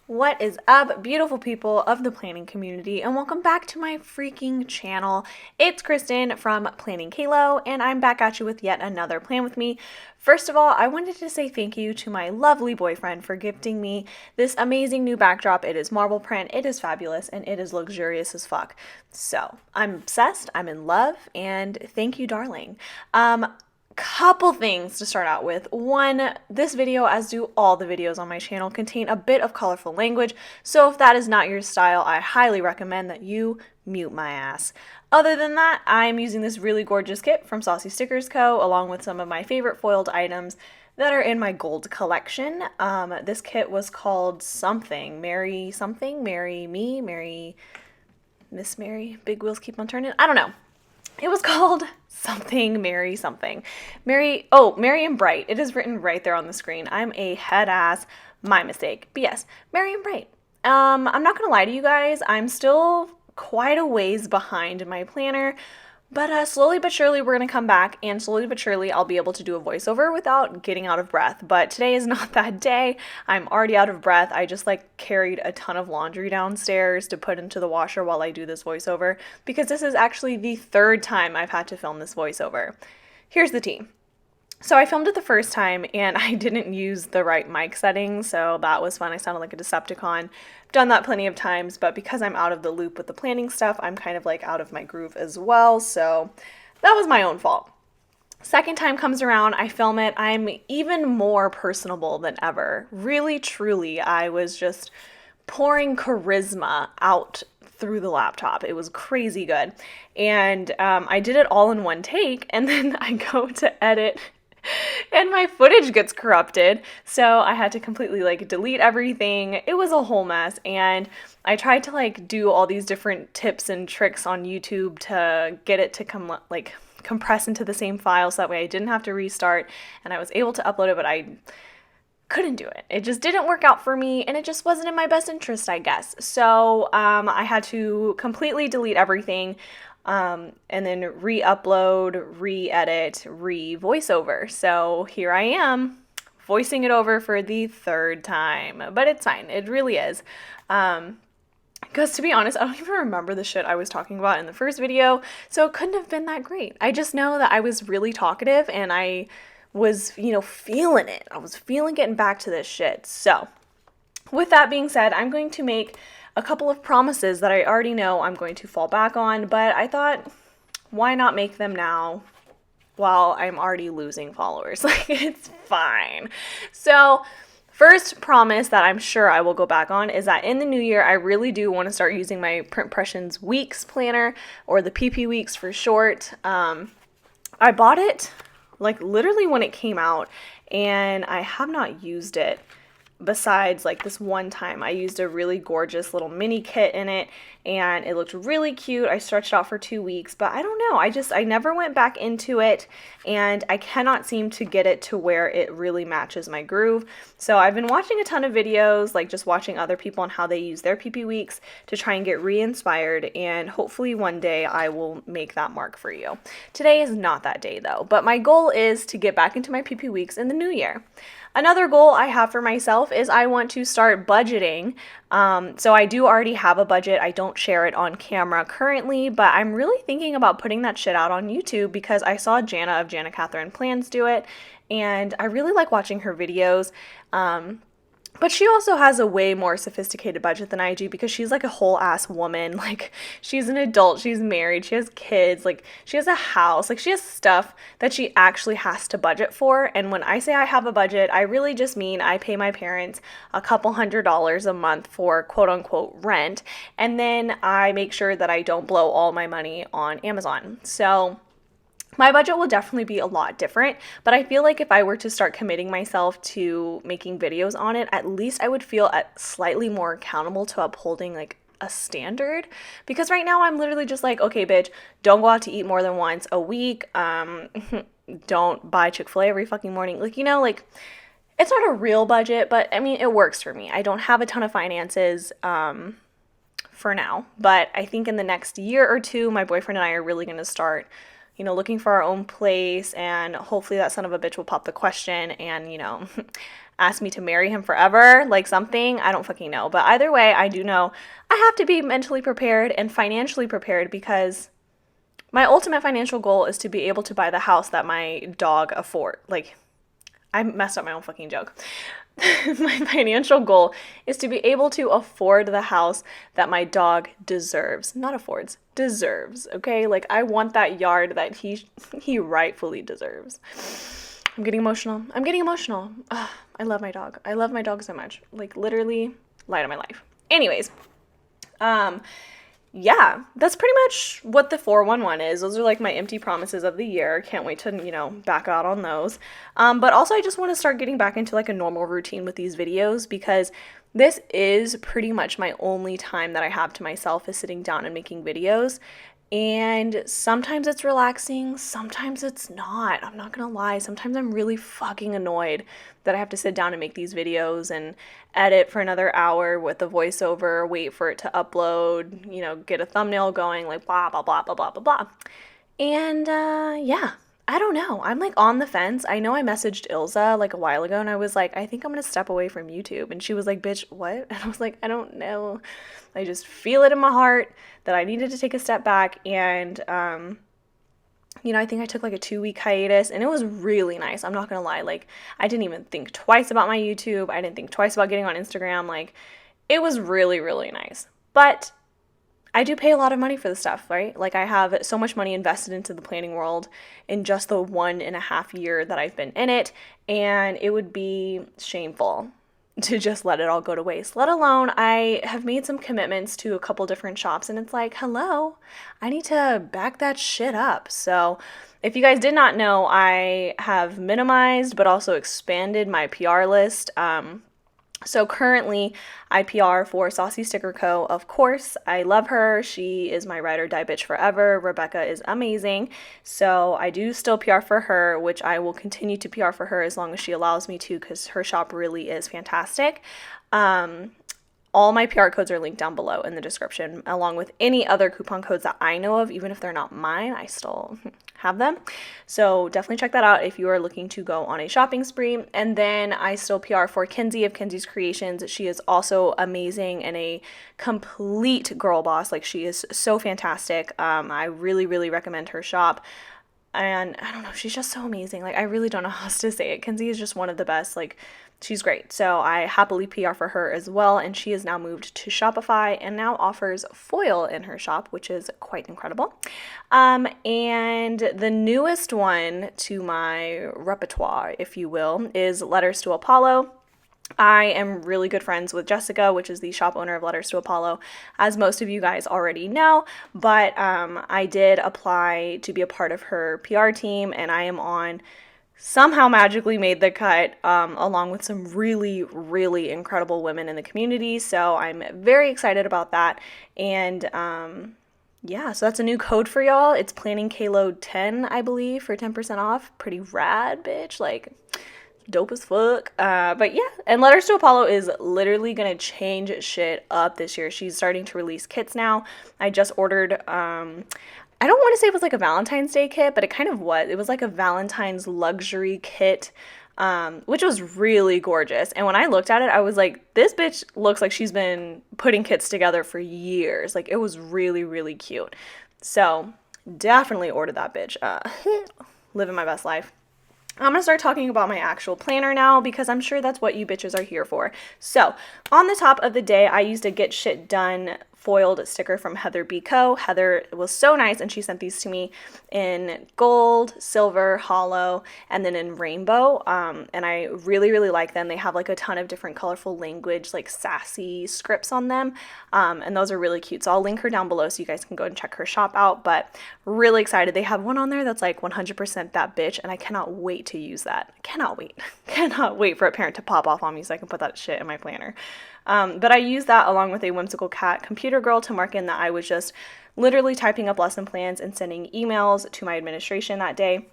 What is up, beautiful people of the planning community, and welcome back to my freaking channel. It's Kristen from Planning Kalo, and I'm back at you with yet another plan with me. First of all, I wanted to say thank you to my lovely boyfriend for gifting me this amazing new backdrop. It is marble print, it is fabulous, and it is luxurious as fuck. So, I'm obsessed, I'm in love, and thank you, darling. Couple things to start out with. One, this video, as do all the videos on my channel, contain a bit of colorful language, so if that is not your style, I highly recommend that you mute my ass. Other than that, I'm using this really gorgeous kit from Saucy Stickers Co. along with some of my favorite foiled items that are in my gold collection. This kit was called something, Mary Me, Mary, Miss Mary, Big Wheels Keep on Turning. I don't know. It was called something. Mary and Bright. It is written right there on the screen. I'm a head ass. My mistake. But yes, Mary and Bright. I'm not gonna lie to you guys. I'm still quite a ways behind my planner. But slowly but surely we're going to come back, and slowly but surely I'll be able to do a voiceover without getting out of breath. But today is not that day. I'm already out of breath. I just carried a ton of laundry downstairs to put into the washer while I do this voiceover, because this is actually the third time I've had to film this voiceover. Here's the tea. So I filmed it the first time and I didn't use the right mic settings, so that was fun. I sounded like a Decepticon. I've done that plenty of times, but because I'm out of the loop with the planning stuff, I'm kind of out of my groove as well, so that was my own fault. Second time comes around, I film it, I'm even more personable than ever. Really, truly, I was just pouring charisma out through the laptop. It was crazy good. And I did it all in one take, and then I go to edit and my footage gets corrupted, so I had to completely delete everything. It was a whole mess, and I tried to do all these different tips and tricks on YouTube to get it to compress into the same file, so that way I didn't have to restart, and I was able to upload it, but I couldn't do it. It just didn't work out for me, and it just wasn't in my best interest, I guess. So I had to completely delete everything. And then re-upload, re-edit, re-voiceover. So here I am, voicing it over for the third time. But it's fine, it really is. Because to be honest, I don't even remember the shit I was talking about in the first video, so it couldn't have been that great. I just know that I was really talkative, and I was, feeling it. I was feeling getting back to this shit. So, with that being said, I'm going to make a couple of promises that I already know I'm going to fall back on, but I thought, why not make them now while I'm already losing followers? It's fine. So, first promise that I'm sure I will go back on is that in the new year, I really do want to start using my Print Impressions Weeks planner, or the PP Weeks for short. I bought it literally when it came out, and I have not used it. Besides this one time, I used a really gorgeous little mini kit in it, and it looked really cute. I stretched out for 2 weeks, but I don't know. I never went back into it, and I cannot seem to get it to where it really matches my groove. So I've been watching a ton of videos, just watching other people and how they use their PP weeks to try and get re-inspired, and hopefully one day I will make that mark for you. Today is not that day though, but my goal is to get back into my PP weeks in the new year. Another goal I have for myself is I want to start budgeting. So I do already have a budget. I don't share it on camera currently, but I'm really thinking about putting that shit out on YouTube because I saw Jana of Jana Catherine Plans do it, and I really like watching her videos. But she also has a way more sophisticated budget than I do because she's a whole ass woman. She's an adult, she's married, she has kids, she has a house, she has stuff that she actually has to budget for. And when I say I have a budget, I really just mean I pay my parents a couple $100s a month for quote unquote rent. And then I make sure that I don't blow all my money on Amazon. So my budget will definitely be a lot different, but I feel like if I were to start committing myself to making videos on it, at least I would feel slightly more accountable to upholding a standard, because right now I'm literally just okay, bitch, don't go out to eat more than once a week, don't buy Chick-fil-A every fucking morning, it's not a real budget, but I mean, it works for me. I don't have a ton of finances, for now, but I think in the next year or two, my boyfriend and I are really going to start looking for our own place, and hopefully that son of a bitch will pop the question, and ask me to marry him forever, like something. I don't fucking know. But either way, I do know I have to be mentally prepared and financially prepared, because my ultimate financial goal is to be able to buy the house that my dog afford. Like, I messed up my own fucking joke. My financial goal is to be able to afford the house that my dog deserves. Not affords, deserves, okay? Like, I want that yard that he rightfully deserves. I'm getting emotional. Ugh, I love my dog. I love my dog so much. Like, literally, light of my life. Anyways, yeah, that's pretty much what the 411 is. Those are like my empty promises of the year. Can't wait to, back out on those. But also I just want to start getting back into like a normal routine with these videos, because this is pretty much my only time that I have to myself is sitting down and making videos. And sometimes it's relaxing, sometimes it's not. I'm not gonna lie. Sometimes I'm really fucking annoyed that I have to sit down and make these videos and edit for another hour with the voiceover, wait for it to upload, get a thumbnail going, like blah, blah, blah, blah, blah, blah, blah. And yeah, I don't know. I'm like on the fence. I know I messaged Ilza like a while ago and I was like, I think I'm gonna step away from YouTube. And she was like, bitch, what? And I was like, I don't know. I just feel it in my heart that I needed to take a step back. And, I think I took like a 2-week hiatus and it was really nice. I'm not gonna lie. Like, I didn't even think twice about my YouTube. I didn't think twice about getting on Instagram. Like, it was really, really nice. But I do pay a lot of money for the stuff, right? Like, I have so much money invested into the planning world in just the 1.5 year that I've been in it, and it would be shameful to just let it all go to waste. Let alone, I have made some commitments to a couple different shops, and it's like, hello, I need to back that shit up. So if you guys did not know, I have minimized but also expanded my PR list. So currently, I PR for Saucy Sticker Co. Of course, I love her. She is my ride or die bitch forever. Rebecca is amazing. So I do still PR for her, which I will continue to PR for her as long as she allows me to, because her shop really is fantastic. All my PR codes are linked down below in the description, along with any other coupon codes that I know of. Even if they're not mine, I still have them. So definitely check that out if you are looking to go on a shopping spree. And then I still PR for Kinsey of Kinsey's Creations. She is also amazing and a complete girl boss. Like, she is so fantastic. I really, really recommend her shop. And I don't know, she's just so amazing. Like, I really don't know how else to say it. Kinsey is just one of the best. Like, she's great. So I happily PR for her as well. And she has now moved to Shopify and now offers foil in her shop, which is quite incredible. And the newest one to my repertoire, if you will, is Letters to Apollo. I am really good friends with Jessica, which is the shop owner of Letters to Apollo, as most of you guys already know, but I did apply to be a part of her PR team, and I am somehow magically made the cut, along with some really, really incredible women in the community, so I'm very excited about that. And yeah, so that's a new code for y'all. It's Planning Kalo 10, I believe, for 10% off. Pretty rad, bitch. Like, dope as fuck. But yeah, and Letters to Apollo is literally gonna change shit up this year. She's starting to release kits now. I just ordered, I don't want to say it was like a Valentine's Day kit, but it kind of was. It was like a Valentine's luxury kit, which was really gorgeous. And when I looked at it, I was like, this bitch looks like she's been putting kits together for years. Like, it was really, really cute. So definitely order that bitch. Living my best life. I'm going to start talking about my actual planner now, because I'm sure that's what you bitches are here for. So, on the top of the day, I used a Get Shit Done foiled sticker from Heather B. Co. Heather was so nice, and she sent these to me in gold, silver, hollow, and then in rainbow. And I really, really like them. They have like a ton of different colorful language, like sassy scripts on them. And those are really cute. So I'll link her down below so you guys can go and check her shop out. But really excited. They have one on there that's like 100% that bitch, and I cannot wait to use that. Cannot wait. Cannot wait for a parent to pop off on me so I can put that shit in my planner. But I used that along with a whimsical cat computer girl to mark in that I was just literally typing up lesson plans and sending emails to my administration that day.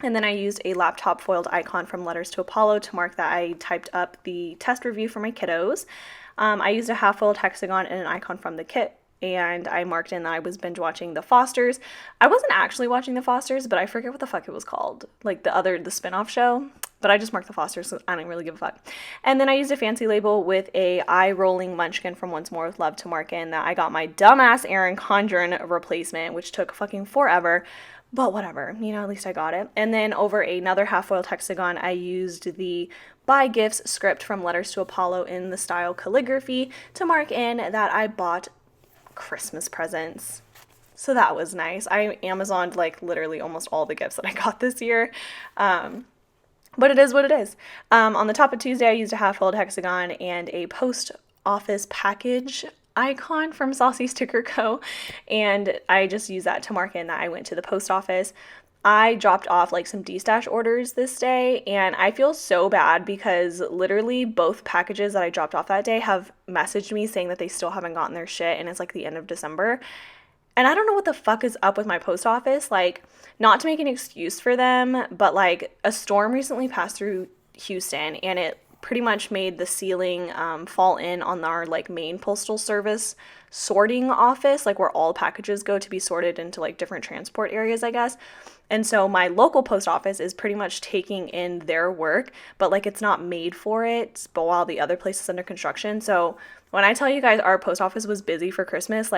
And then I used a laptop foiled icon from Letters to Apollo to mark that I typed up the test review for my kiddos. I used a half foiled hexagon and an icon from the kit, and I marked in that I was binge watching The Fosters. I wasn't actually watching The Fosters, but I forget what the fuck it was called. Like the spinoff show. but I just marked the Fosters, so I don't really give a fuck. And then I used a fancy label with a eye-rolling munchkin from Once More with Love to mark in that I got my dumbass Erin Condren replacement, which took fucking forever, but whatever, at least I got it. And then over another half-foiled hexagon, I used the Buy Gifts script from Letters to Apollo in the style calligraphy to mark in that I bought Christmas presents. So that was nice. I Amazoned literally almost all the gifts that I got this year. But it is what it is. On the top of Tuesday, I used a half-fold hexagon and a post office package icon from Saucy Sticker Co. And I just used that to mark in that I went to the post office. I dropped off some D-stash orders this day, and I feel so bad because literally both packages that I dropped off that day have messaged me saying that they still haven't gotten their shit, and it's the end of December. And I don't know what the fuck is up with my post office. Not to make an excuse for them, but a storm recently passed through Houston, and it pretty much made the ceiling fall in on our main postal service sorting office, where all packages go to be sorted into different transport areas, I guess. And so my local post office is pretty much taking in their work, but it's not made for it, but while the other place is under construction. So when I tell you guys our post office was busy for Christmas,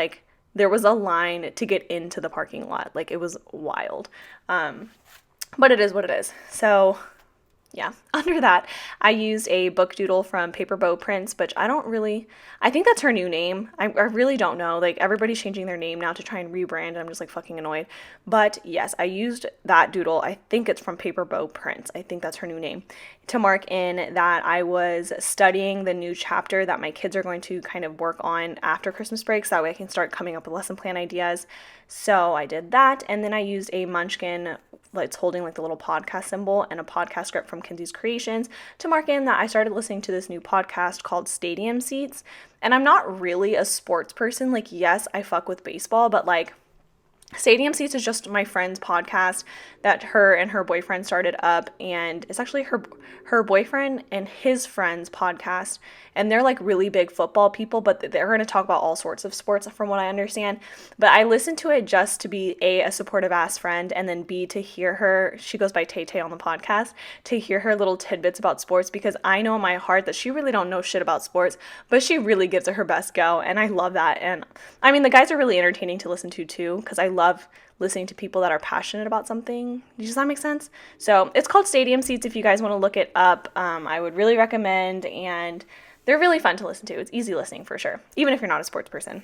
there was a line to get into the parking lot. It was wild. But it is what it is. So yeah, under that, I used a book doodle from Paper Bow Prints, which I think that's her new name. I really don't know. Everybody's changing their name now to try and rebrand, and I'm just fucking annoyed. But yes, I used that doodle. I think it's from Paper Bow Prints. I think that's her new name, to mark in that I was studying the new chapter that my kids are going to kind of work on after Christmas break, so that way I can start coming up with lesson plan ideas. So I did that, and then I used a munchkin it's holding the little podcast symbol and a podcast script from Kinsey's Creations to mark in that I started listening to this new podcast called Stadium Seats. And I'm not really a sports person. Yes, I fuck with baseball, but Stadium Seats is just my friend's podcast that her and her boyfriend started up, and it's actually her boyfriend and his friend's podcast, and they're really big football people, but they're going to talk about all sorts of sports from what I understand. But I listened to it just to be a supportive ass friend, and then B, to hear her, she goes by Tay Tay on the podcast, to hear her little tidbits about sports, because I know in my heart that she really don't know shit about sports, but she really gives it her best go, and I love that. And I mean, the guys are really entertaining to listen to too, because I love listening to people that are passionate about something. Does that make sense? So it's called Stadium Seats. If you guys want to look it up, I would really recommend, and they're really fun to listen to. It's easy listening for sure, even if you're not a sports person.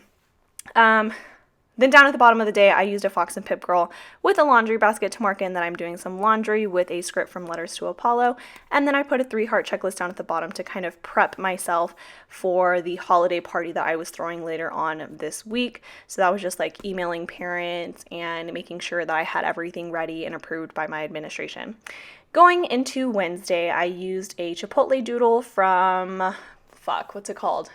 Then down at the bottom of the day, I used a Fox and Pip Girl with a laundry basket to mark in that I'm doing some laundry with a script from Letters to Apollo. And then I put a 3-heart checklist down at the bottom to kind of prep myself for the holiday party that I was throwing later on this week. So that was just emailing parents and making sure that I had everything ready and approved by my administration. Going into Wednesday, I used a Chipotle doodle from, what's it called?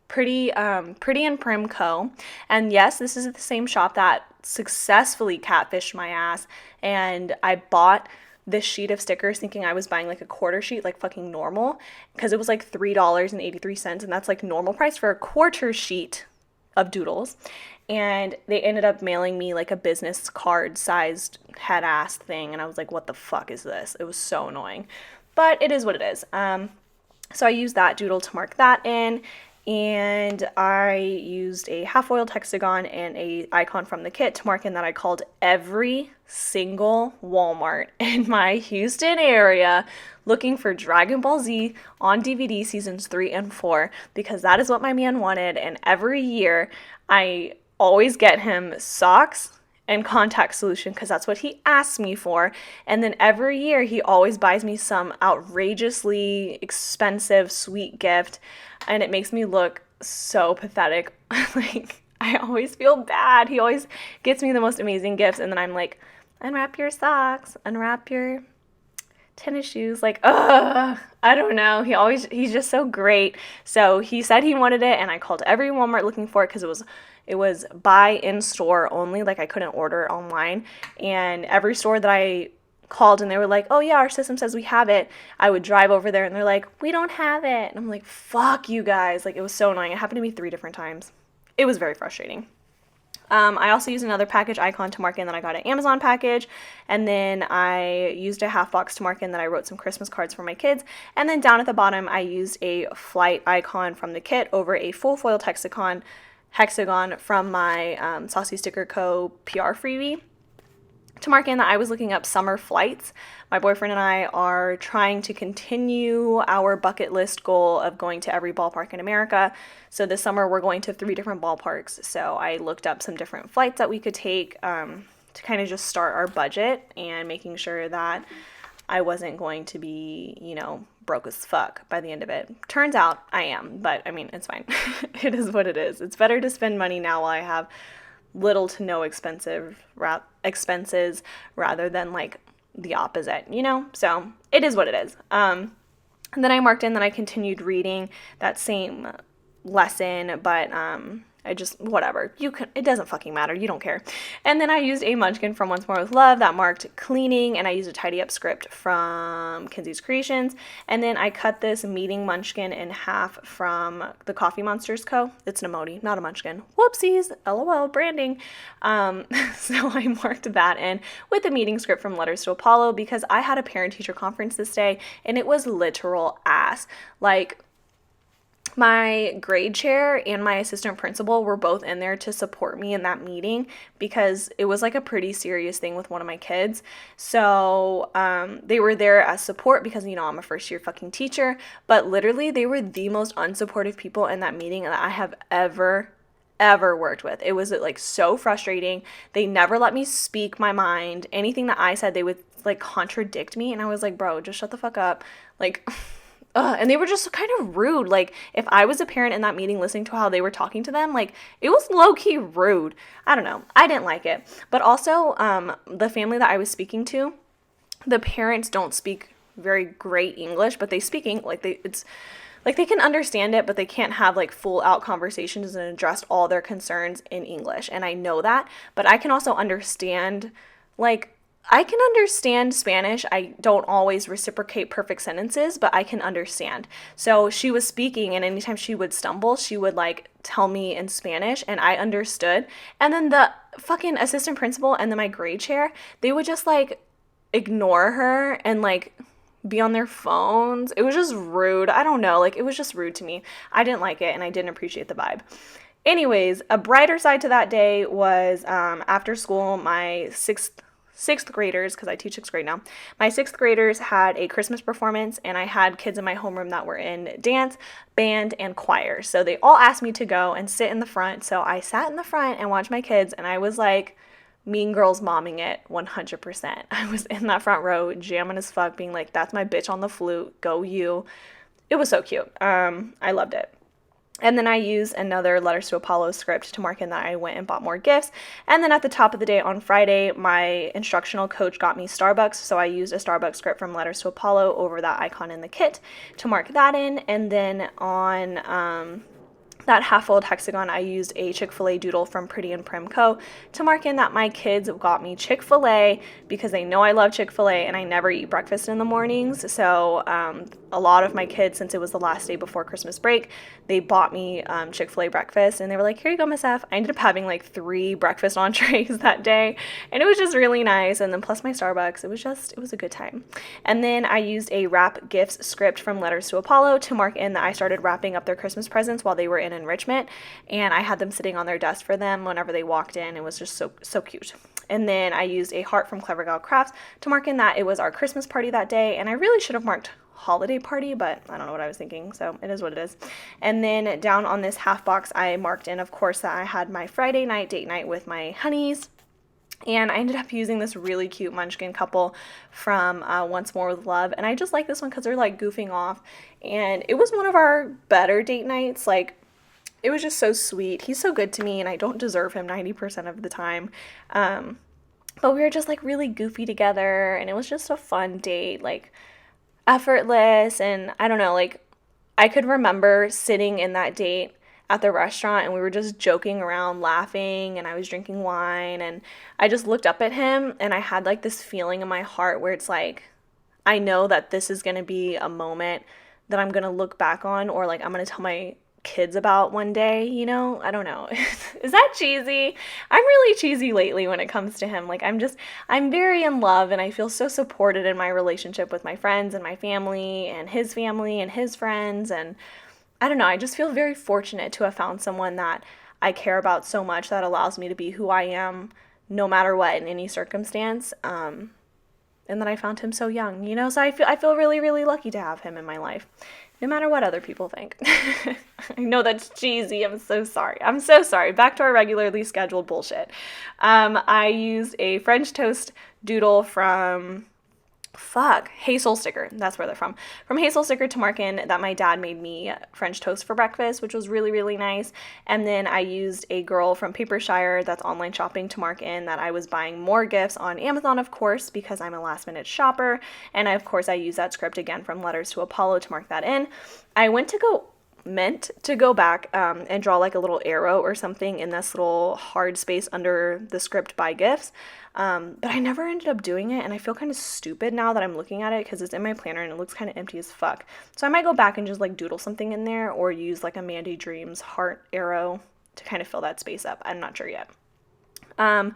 Pretty and Prim Co. And yes, this is the same shop that successfully catfished my ass. And I bought this sheet of stickers thinking I was buying a quarter sheet, fucking normal, because it was $3.83, and that's normal price for a quarter sheet of doodles. And they ended up mailing me a business card sized head ass thing, and I was what the fuck is this? It was so annoying, but it is what it is. So I used that doodle to mark that in. And I used a half-foiled hexagon and a icon from the kit to mark in that I called every single Walmart in my Houston area looking for Dragon Ball Z on DVD seasons 3 and 4, because that is what my man wanted. And every year I always get him socks and contact solution because that's what he asks me for. And then every year he always buys me some outrageously expensive sweet gift, and it makes me look so pathetic. I always feel bad. He always gets me the most amazing gifts, and then I'm unwrap your socks, unwrap your tennis shoes. I don't know. He's just so great. So he said he wanted it, and I called every Walmart looking for it because it was buy in store only. I couldn't order it online. And every store that I called and they were oh yeah, our system says we have it, I would drive over there and they're we don't have it. And I'm fuck you guys. It was so annoying. It happened to me 3 different times. It was very frustrating. I also used another package icon to mark in that I got an Amazon package, and then I used a half box to mark in that I wrote some Christmas cards for my kids, and then down at the bottom I used a flight icon from the kit over a full foil hexagon from my Saucy Sticker Co. PR freebie to mark in that I was looking up summer flights. My boyfriend and I are trying to continue our bucket list goal of going to every ballpark in America. So this summer we're going to 3 different ballparks. So I looked up some different flights that we could take to kind of just start our budget and making sure that I wasn't going to be, broke as fuck by the end of it. Turns out I am, but I mean, it's fine. It is what it is. It's better to spend money now while I have little to no expenses rather than like the opposite, So it is what it is. And then I marked in that I continued reading that same lesson, but I just, whatever. It doesn't fucking matter. You don't care. And then I used a munchkin from Once More with Love that marked cleaning, and I used a tidy up script from Kinsey's Creations. And then I cut this meeting munchkin in half from the Coffee Monsters Co. It's an emoji, not a munchkin. Whoopsies. LOL, branding. So I marked that in with the meeting script from Letters to Apollo because I had a parent-teacher conference this day, and it was literal ass. Like, my grade chair and my assistant principal were both in there to support me in that meeting because it was like a pretty serious thing with one of my kids. So they were there as support because, I'm a first year fucking teacher, but literally they were the most unsupportive people in that meeting that I have ever worked with. It was like so frustrating. They never let me speak my mind. Anything that I said, they would like contradict me. And I was like, bro, just shut the fuck up. Like, and they were just kind of rude. Like, if I was a parent in that meeting listening to how they were talking to them, like, it was low-key rude. I don't know. I didn't like it. But also, the family that I was speaking to, the parents don't speak very great English, but they speak English. They can understand it, but they can't have, like, full-out conversations and address all their concerns in English. And I know that. But I can also understand, I can understand Spanish. I don't always reciprocate perfect sentences, but I can understand. So she was speaking, and anytime she would stumble, she would like tell me in Spanish, and I understood. And then the fucking assistant principal and then my grade chair, they would just like ignore her and like be on their phones. It was just rude. I don't know. Like, it was just rude to me. I didn't like it, and I didn't appreciate the vibe. Anyways, a brighter side to that day was after school, my sixth graders, because I teach sixth grade now, my sixth graders had a Christmas performance, and I had kids in my homeroom that were in dance, band, and choir. So they all asked me to go and sit in the front. So I sat in the front and watched my kids, and I was like Mean Girls momming it 100%. I was in that front row jamming as fuck, being like, that's my bitch on the flute, go you. It was so cute. I loved it. And then I used another Letters to Apollo script to mark in that I went and bought more gifts. And then at the top of the day on Friday, my instructional coach got me Starbucks. So I used a Starbucks script from Letters to Apollo over that icon in the kit to mark that in. And then on that half-fold hexagon, I used a Chick-fil-A doodle from Pretty and Prim Co. to mark in that my kids got me Chick-fil-A because they know I love Chick-fil-A and I never eat breakfast in the mornings. So a lot of my kids, since it was the last day before Christmas break, they bought me Chick-fil-A breakfast, and they were like, here you go, Miss F. I ended up having like 3 breakfast entrees that day, and it was just really nice. And then plus my Starbucks, it was a good time. And then I used a wrap gifts script from Letters to Apollo to mark in that I started wrapping up their Christmas presents while they were in enrichment, and I had them sitting on their desk for them whenever they walked in. It was just so cute. And then I used a heart from Clever Gal Crafts to mark in that it was our Christmas party that day, and I really should have marked holiday party, but I don't know what I was thinking, so it is what it is. And then down on this half box, I marked in, of course, that I had my Friday night date night with my honeys. And I ended up using this really cute munchkin couple from Once More with Love. And I just like this one because they're like goofing off. And it was one of our better date nights. Like, it was just so sweet. He's so good to me, and I don't deserve him 90% of the time. But we were just like really goofy together, and it was just a fun date, like effortless. And I don't know, like I could remember sitting in that date at the restaurant, and we were just joking around, laughing, and I was drinking wine, and I just looked up at him, and I had like this feeling in my heart where it's like, I know that this is going to be a moment that I'm going to look back on, or like I'm going to tell my kids about one day, you know? I don't know. Is that cheesy? I'm really cheesy lately when it comes to him. Like, I'm very in love, and I feel so supported in my relationship with my friends and my family and his friends. And I don't know, I just feel very fortunate to have found someone that I care about so much, that allows me to be who I am no matter what in any circumstance. And then I found him so young, you know? So I feel really, really lucky to have him in my life, no matter what other people think. I know that's cheesy. I'm so sorry. I'm so sorry. Back to our regularly scheduled bullshit. I used a French toast doodle from Hazel Sticker. That's where they're from. From Hazel Sticker to mark in that my dad made me French toast for breakfast, which was really, really nice. And then I used a girl from Papershire, that's online shopping, to mark in that I was buying more gifts on Amazon, of course, because I'm a last minute shopper. And of course I used that script again from Letters to Apollo to mark that in. I meant to go back and draw like a little arrow or something in this little hard space under the script by gifts. But I never ended up doing it, and I feel kind of stupid now that I'm looking at it because it's in my planner and it looks kind of empty as fuck. So I might go back and just like doodle something in there, or use like a Mandy Dreams heart arrow to kind of fill that space up. I'm not sure yet. In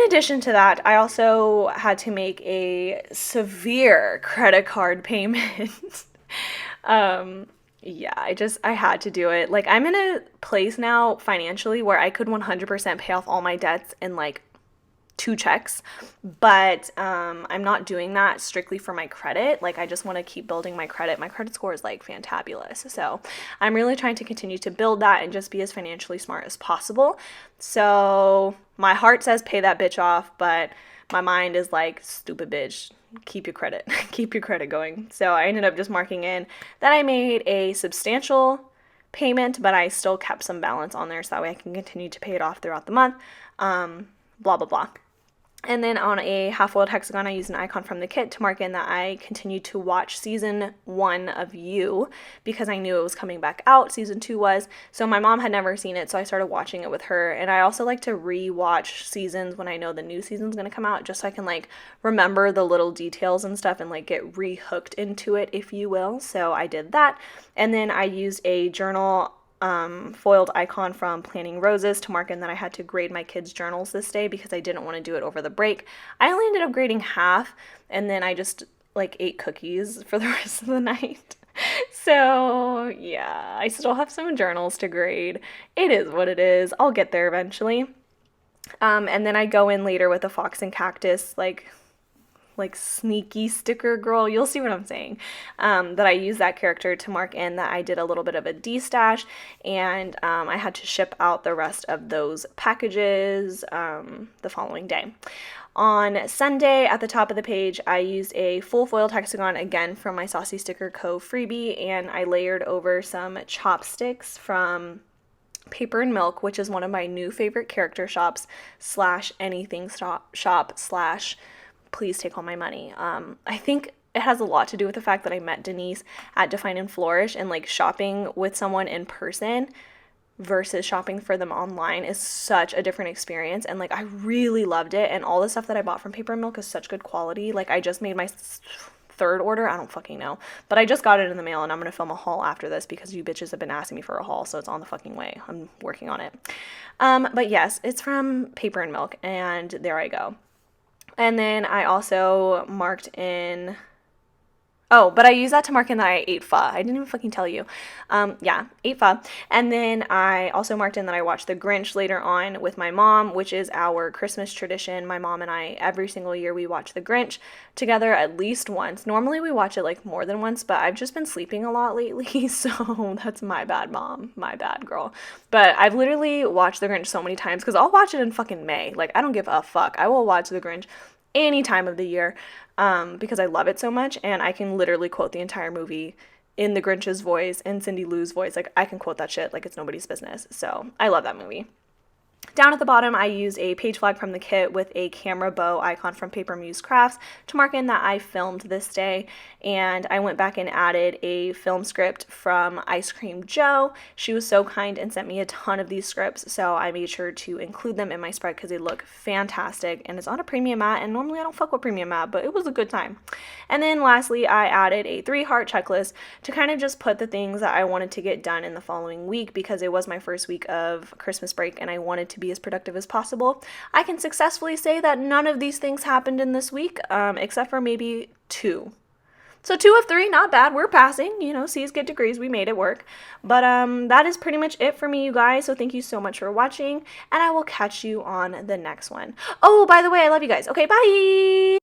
addition to that, I also had to make a severe credit card payment. Yeah, I had to do it. Like, I'm in a place now financially where I could 100% pay off all my debts in like 2 checks, but I'm not doing that strictly for my credit. Like, I just want to keep building my credit. My credit score is like fantabulous. So I'm really trying to continue to build that and just be as financially smart as possible. So my heart says pay that bitch off, but my mind is like, stupid bitch, keep your credit, keep your credit going. So I ended up just marking in that I made a substantial payment, but I still kept some balance on there so that way I can continue to pay it off throughout the month. Blah, blah, blah. And then on a half-foiled hexagon, I used an icon from the kit to mark in that I continued to watch season 1 of You, because I knew it was coming back out. Season 2 was. So my mom had never seen it, so I started watching it with her. And I also like to re-watch seasons when I know the new season's going to come out, just so I can like remember the little details and stuff and like get re-hooked into it, if you will. So I did that. And then I used a journal foiled icon from Planning Roses to mark in that I had to grade my kids' journals this day because I didn't want to do it over the break. I only ended up grading half, and then I just like ate cookies for the rest of the night. So yeah, I still have some journals to grade. It is what it is. I'll get there eventually. And then I go in later with a fox and cactus like sneaky sticker girl, you'll see what I'm saying, that I use that character to mark in that I did a little bit of a de-stash, and I had to ship out the rest of those packages the following day. On Sunday, at the top of the page, I used a full foiled hexagon again from my Saucy Sticker Co. freebie, and I layered over some chopsticks from Paper and Milk, which is one of my new favorite character shops / anything shop / please take all my money. I think it has a lot to do with the fact that I met Denise at Define and Flourish, and like shopping with someone in person versus shopping for them online is such a different experience, and like I really loved it, and all the stuff that I bought from Paper and Milk is such good quality. Like, I just made my 3rd order, I don't fucking know, but I just got it in the mail, and I'm gonna film a haul after this because you bitches have been asking me for a haul, so it's on the fucking way. I'm working on it. But yes, it's from Paper and Milk, and there I go. And then I also marked in, but I used that to mark in that I ate pho. I didn't even fucking tell you. Ate pho. And then I also marked in that I watched The Grinch later on with my mom, which is our Christmas tradition. My mom and I, every single year, we watch The Grinch together at least once. Normally we watch it like more than once, but I've just been sleeping a lot lately, so that's my bad, Mom. My bad, girl. But I've literally watched The Grinch so many times because I'll watch it in fucking May. Like, I don't give a fuck. I will watch The Grinch any time of the year because I love it so much, and I can literally quote the entire movie in the Grinch's voice and Cindy Lou's voice. Like, I can quote that shit like it's nobody's business. So I love that movie. Down at the bottom, I use a page flag from the kit with a camera bow icon from Paper Muse Crafts to mark in that I filmed this day. And I went back and added a film script from Ice Cream Joe. She was so kind and sent me a ton of these scripts, so I made sure to include them in my spread because they look fantastic. And it's on a premium mat, and normally I don't fuck with premium mat, but it was a good time. And then lastly, I added a 3-heart checklist to kind of just put the things that I wanted to get done in the following week because it was my first week of Christmas break and I wanted to be as productive as possible. I can successfully say that none of these things happened in this week, except for maybe 2. So 2 of 3, not bad. We're passing, C's get degrees. We made it work. But that is pretty much it for me, you guys. So thank you so much for watching, and I will catch you on the next one. Oh, by the way, I love you guys. Okay, bye!